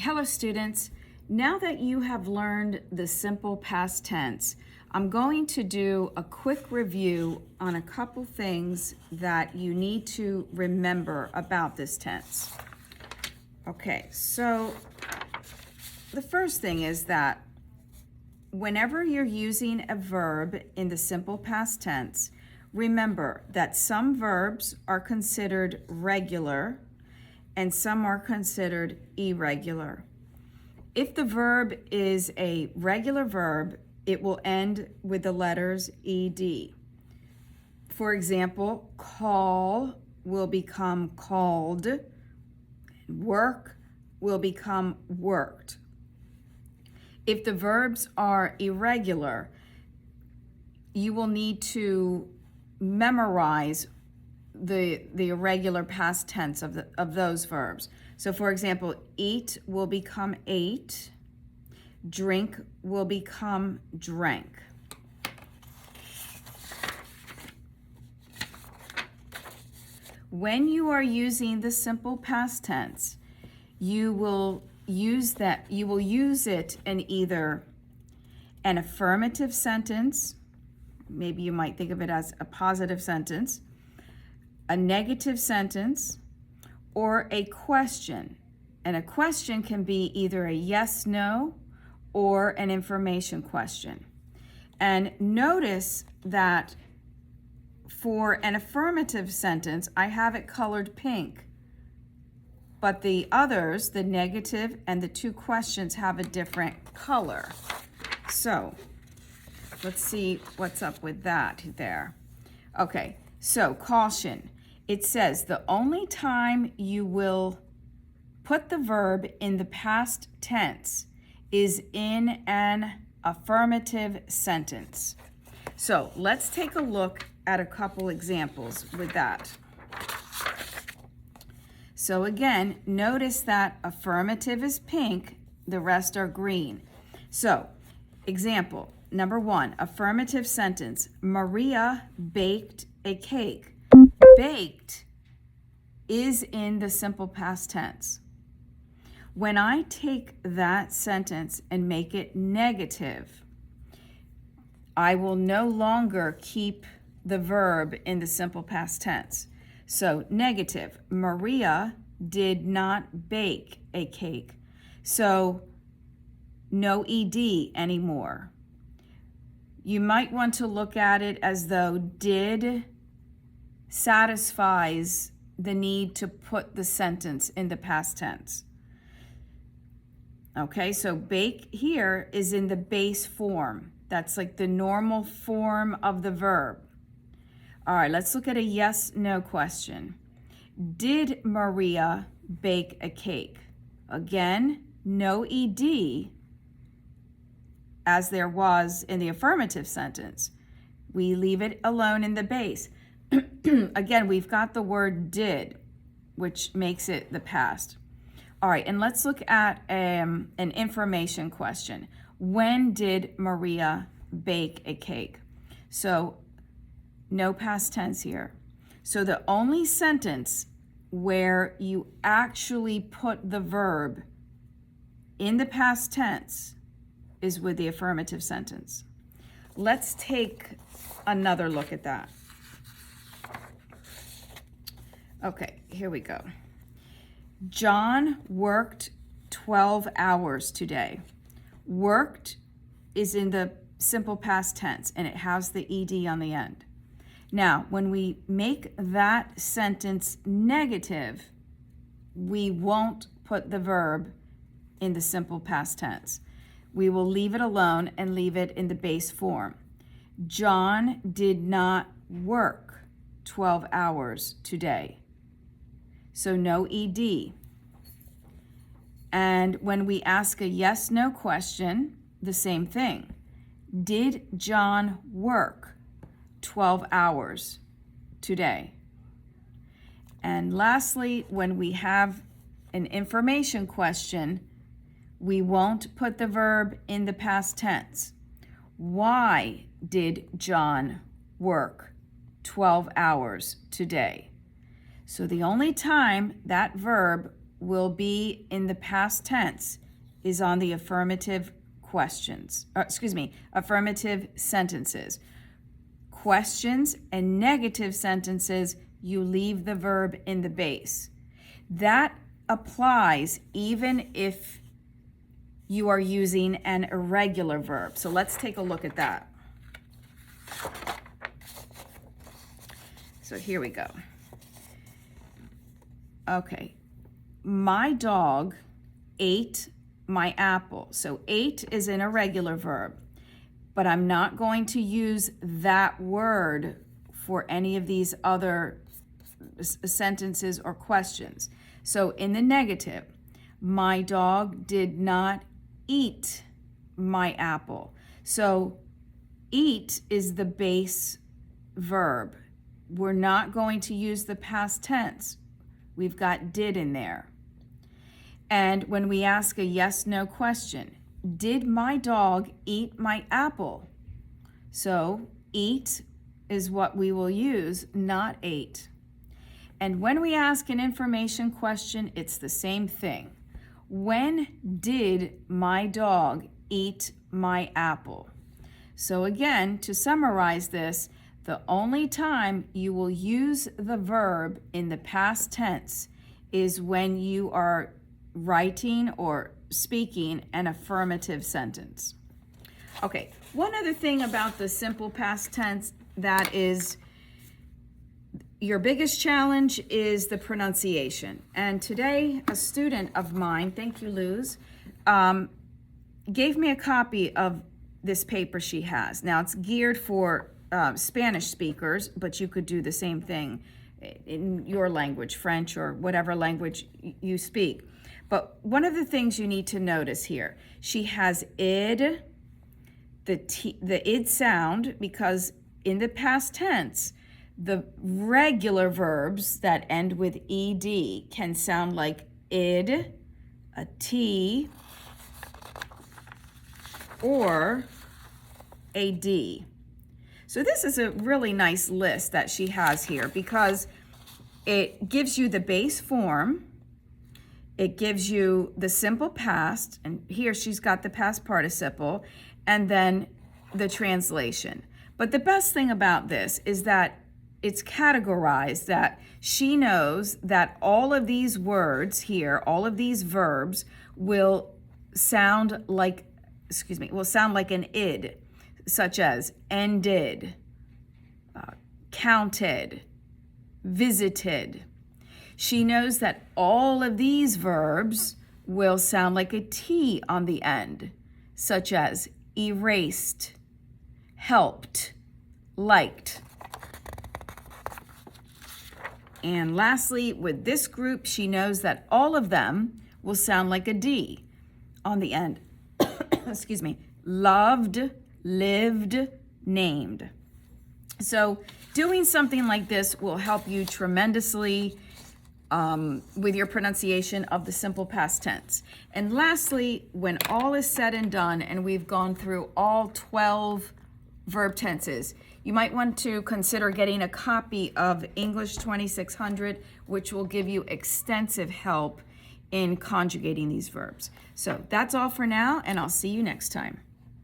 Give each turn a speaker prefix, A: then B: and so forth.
A: Hello students, now that you have learned the simple past tense, I'm going to do a quick review on a couple things that you need to remember about this tense. Okay, so the first thing is that whenever you're using a verb in the simple past tense, remember that some verbs are considered regular and some are considered irregular. If the verb is a regular verb, it will end with the letters ed. For example, call will become called, work will become worked. If the verbs are irregular, you will need to memorize the irregular past tense of those verbs. So for example, eat will become ate, drink will become drank. When you are using the simple past tense, you will use it in either an affirmative sentence, maybe you might think of it as a positive sentence, a negative sentence, or a question. And a question can be either a yes, no, or an information question. And notice that for an affirmative sentence, I have it colored pink, but the others, the negative and the two questions, have a different color. So let's see what's up with that there. Okay, so caution. It says the only time you will put the verb in the past tense is in an affirmative sentence. So let's take a look at a couple examples with that. So again, notice that affirmative is pink, the rest are green. So, example, number 1, affirmative sentence, Maria baked a cake. Baked is in the simple past tense. When I take that sentence and make it negative, I will no longer keep the verb in the simple past tense. So negative, Maria did not bake a cake. So no ed anymore. You might want to look at it as though did satisfies the need to put the sentence in the past tense. Okay, so bake here is in the base form. That's like the normal form of the verb. All right, let's look at a yes/no question. Did Maria bake a cake? Again, no ed as there was in the affirmative sentence. We leave it alone in the base. Again, we've got the word did, which makes it the past. All right, and let's look at an information question. When did Maria bake a cake? So no past tense here. So the only sentence where you actually put the verb in the past tense is with the affirmative sentence. Let's take another look at that. Okay, here we go. John worked 12 hours today. Worked is in the simple past tense and it has the ed on the end. Now, when we make that sentence negative, we won't put the verb in the simple past tense. We will leave it alone and leave it in the base form. John did not work 12 hours today. So no ed. And when we ask a yes/no question, the same thing. Did John work 12 hours today? And lastly, when we have an information question, we won't put the verb in the past tense. Why did John work 12 hours today? So the only time that verb will be in the past tense is on the affirmative affirmative sentences. Questions and negative sentences, you leave the verb in the base. That applies even if you are using an irregular verb. So let's take a look at that. So here we go. Okay, my dog ate my apple. So ate is an irregular verb, but I'm not going to use that word for any of these other sentences or questions. So in the negative, my dog did not eat my apple. So eat is the base verb. We're not going to use the past tense. We've got did in there. And when we ask a yes/no question, did my dog eat my apple? So eat is what we will use, not ate. And when we ask an information question, it's the same thing. When did my dog eat my apple? So again, to summarize this, the only time you will use the verb in the past tense is when you are writing or speaking an affirmative sentence. Okay, one other thing about the simple past tense that is your biggest challenge is the pronunciation. And today, a student of mine, thank you, Luz, gave me a copy of this paper she has. Now, it's geared for Spanish speakers, but you could do the same thing in your language, French or whatever language you speak. But one of the things you need to notice here, she has id, the id sound, because in the past tense, the regular verbs that end with ed can sound like id, a t, or a d. So this is a really nice list that she has here because it gives you the base form, it gives you the simple past, and here she's got the past participle, and then the translation. But the best thing about this is that it's categorized, that she knows that all of these words here, all of these verbs will sound like an id, such as ended, counted, visited. She knows that all of these verbs will sound like a T on the end, such as erased, helped, liked. And lastly, with this group, she knows that all of them will sound like a D on the end. Loved, lived, named. So doing something like this will help you tremendously with your pronunciation of the simple past tense. And lastly, when all is said and done and we've gone through all 12 verb tenses, you might want to consider getting a copy of English 2600, which will give you extensive help in conjugating these verbs. So that's all for now, and I'll see you next time.